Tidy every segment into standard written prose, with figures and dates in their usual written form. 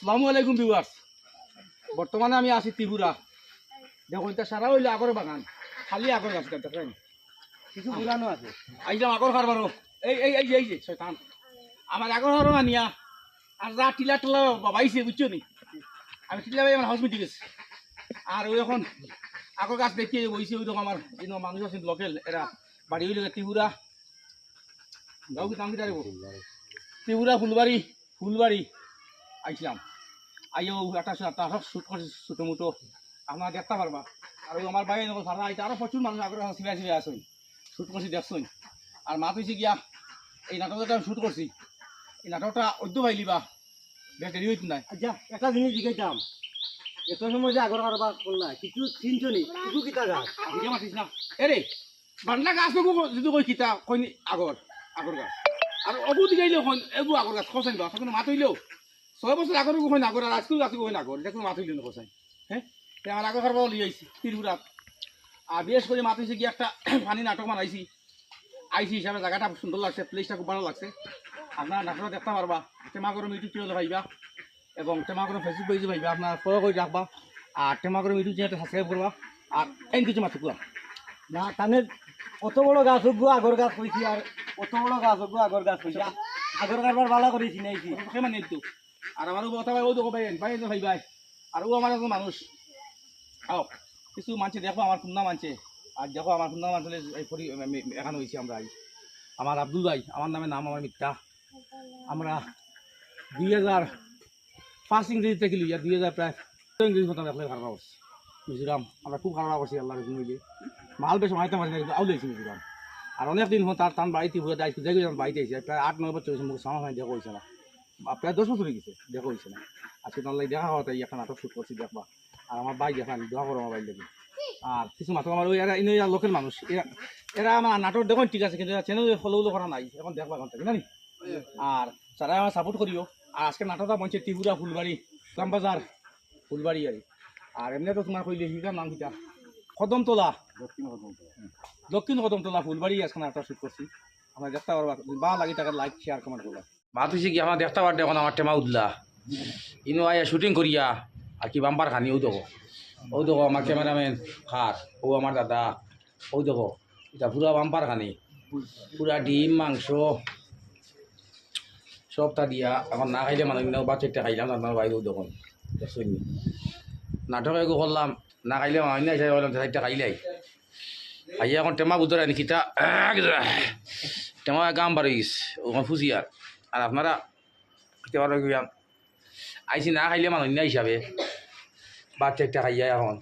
আসসালামু আলাইকুম ভিউয়ার্স। বর্তমানে আমি আছি ত্রিপুরা। দেখুন এটা সারা হইলে আগর বাগান, খালি আগর গাছ দেখেন, কিছু পুরানো আছে। আইলাম আগর খারবারও, এই এই এই এই যে শয়তান আমার আগর খারো আনিয়া আর যা টিলা টিলা বাইছে বুঝছো নি, আমি টিলা বাই আমার হাউস মিটিং গেছি। আর ওই এখন আগর গাছ দেখিয়ে বইছে, ওই রকম আমার মানুষ আছে লোকেল, এরা বাড়ি হইলে ত্রিপুরা গাঁও কি নাম কি তারিব ত্রিপুরা ফুলবাড়ি আইছিলাম। আইও একটা শুট করছি ছোটো মোটো, আপনারা দেখতে পারবা। আর আমার বাইরে যখন ভাড়া আইতে আরও প্রচুর মানুষ আগ্রহ সিবাই সিবাই আসুন, শুট করছি দেখছুন। আর মাত হয়েছে গিয়া এই নাটকটা আমি শুট করছি, এই নাটকটা অদ্য পাইলিবা বেশ দেরি হইত নাই। আচ্ছা একটা জিনিস জিজ্ঞাসা, এত সময় যে আগর কারবার করলা কিছু চিনছ নি, কিছু কিতা গাছ বুঝে মাতিস না এরে বান্না গাছ যদি কই কিতা কইনি আগর গাছ। আর অবু দিকে এবু আগর গাছ খসাই বা কোনো মাত হইলেও 6 বছর আগর কই আগর, আর আজকেও গাছ কই আগর, এটা কোনো মাত হইল না খসাই। হ্যাঁ আমার আগর খারবা লিয়ে আইছি ত্রিপুরাত। আর বিশেষ করে মাত হয়েছে কি একটা ফানি নাটক বানাইছি, আইসি হিসাবে জায়গাটা সুন্দর লাগছে, প্লেসটা খুব ভালো লাগছে। আপনারা নাটকটা দেখতে পারবা, টেমাগরম ইউটিউব চ্যানেলে পাইবা এবং টেমাগরম ফেসবুক পেজে পাইবা। আপনার ফলো করে রাখবা আর টেমাগরম ইউটিউব চ্যানেলটা সাবস্ক্রাইব করবা। আর এন কিছু মাত্র কুয়া না কানে অত বড় গাছ হোক আগর গাছ হয়েছি, আর অত বড় গাছ হোক আগর গাছ হয়েছে, আগর কারবার ভালো করেছি নাইছি মানে একটু। আর আমারও কথা ভাই ও দেখো ভাই ভাই ভাই আর ও আমার একজন মানুষ। আও কিছু মানছে দেখো আমার খুলনা মানছে, আর দেখো আমার খুলনা মানছে এখানে হয়েছি আমরা। আমার আব্দুল ভাই, আমার নামে নাম আমার মিথ্যা। আমরা 2005 ইংরেজি থেকে লিয়া 2000 প্রায় ইংরেজি মতো আমরা খারাপ করছি মিজোরাম। আমরা খুব খারাপ করছি আল্লাহ মিলে মাল বেশ মাইতে মারি আউলেছি মিজোরাম। আর অনেকদিন তার টান বাড়িতে ঘুরে যাই বাড়িতে এসে প্রায় 8-9 বছর হয়েছে, মুখ সামা দেখা হয়েছে না, প্রায় 10 বছর হয়ে গেছে দেখা হয়েছে না। আজকে তার দেখা হওয়া তাই একটা নাটক শুট করছি দেখবা। আর আমার ভাই দেখা আমি দোয়া করো আমার ভাই দেখি। আর কিছু মাত্র আমার ওই এরা ইনি লোকের মানুষ, এরা আমার নাটক দেখুন ঠিক আছে, কিন্তু চ্যানেল ফলো করা নাই, এখন দেখবা এখন থেকে না। আর তারা আমার সাপোর্ট করিও। আর আজকে নাটকটা বলছে ত্রিপুরা ফুলবাড়ি শ্যামবাজার ফুলবাড়ি। আর এমনি তো তোমার কইলে হিকার নাম কিটা কদমতলা, দক্ষিণ কদমতলা ফুলবাড়ি আজকে নাটক শুট করছি। আমরা দেখতে পারবা, বা লাগি টাকা লাইক শেয়ার কমেন্ট করবা। মাত হয়েছে কি আমার দেখতে পারবে এখন আমার টেমা উদলা ইনো আয়া শুটিং করিয়া আর কি বাম্পার খানি ও দেখো আমার ক্যামেরাম্যান খার, ও আমার দাদা, ও দেখো এটা পুরা বাম্পার খানি, পুরা ডিম মাংস সবটা দিয়া। এখন না খাইলে মানুষ বা চারটা খাইলাম আপনার বাইরেও দেখুন দেখছেন নাটক এগো করলাম, না খাইলে মানুষ না বললাম চারটা খাইলাই খাইয়া এখন টেমা বুধর আনি খিতা টেমা গাম বাড়ি গেছে ওখানে ফুসিয়ার। আর আপনারা খেতে পারো আইসি না খাইলে মানুষ না হিসাবে বাচ্চা একটা খাইয়া এখন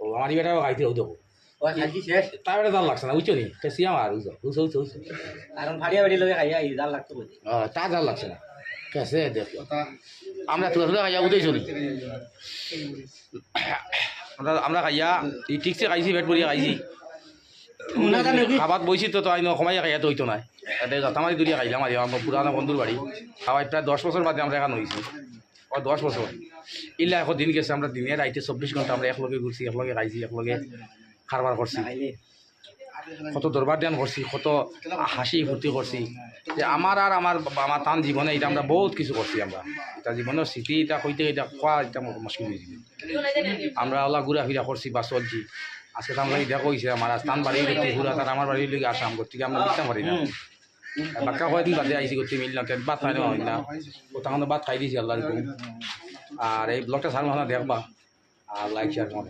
ও আমার বেটাও খাইতে হতো তার বেটা জাল লাগছে না বুঝছো নি সিয়াম আর বুঝছো কারণ ফাড়িয়া বাড়ি লগে খাইয়া জাল লাগতো তা জাল লাগছে না কেসে দেখো আমরা তুলে তুলে খাইয়া উঠেছো নি আমরা খাইয়া ঠিকছে খাইছি পেট ভরিয়া খাইছি। খাবার বইছি তো আইন সময় খাইয়া তো হইতো নাই, গাতামারি দূরিয়া খাইলাম আর আমার পুরানো বন্ধুর বাড়ি খাওয়াই প্রায় 10 বছর বাদে আমরা এখানে হয়েছি। 10 বছর ইল্লা এখন দিন গেছে, আমরা দিনে রাইতে 24 ঘন্টা আমরা একলগে ঘুরছি, একলগে খাইছি, একলগে খারবার করছি, কত দরবার ধ্যান করছি, কত হাসি ফুর্তি করছি। যে আমার আর আমার টান জীবনে এটা আমরা বহুত কিছু করছি। আমরা এটা জীবনের স্মৃতি এটা হইতে এটা কোয়া এটা মুশকিল হয়েছিল। আমরা ওলা ঘুরা ফিরা করছি বা চলছি। আজকে আমরা দেখা হয়েছে আমার স্থান বাড়ি করতে ঘুরা, তার আমার বাড়ির লিগে আসাম করতে আমরা বুঝতে পারি না। বাক্কা কয়েকদিন বাদে আইসি করতে মিললাম ভাত খাই নেওয়া হয় না, তখন ভাত খাই দিয়েছি আল্লাহ। আর এই ব্লগটা সার দেখবা আর লাইক শেয়ার কমেন্ট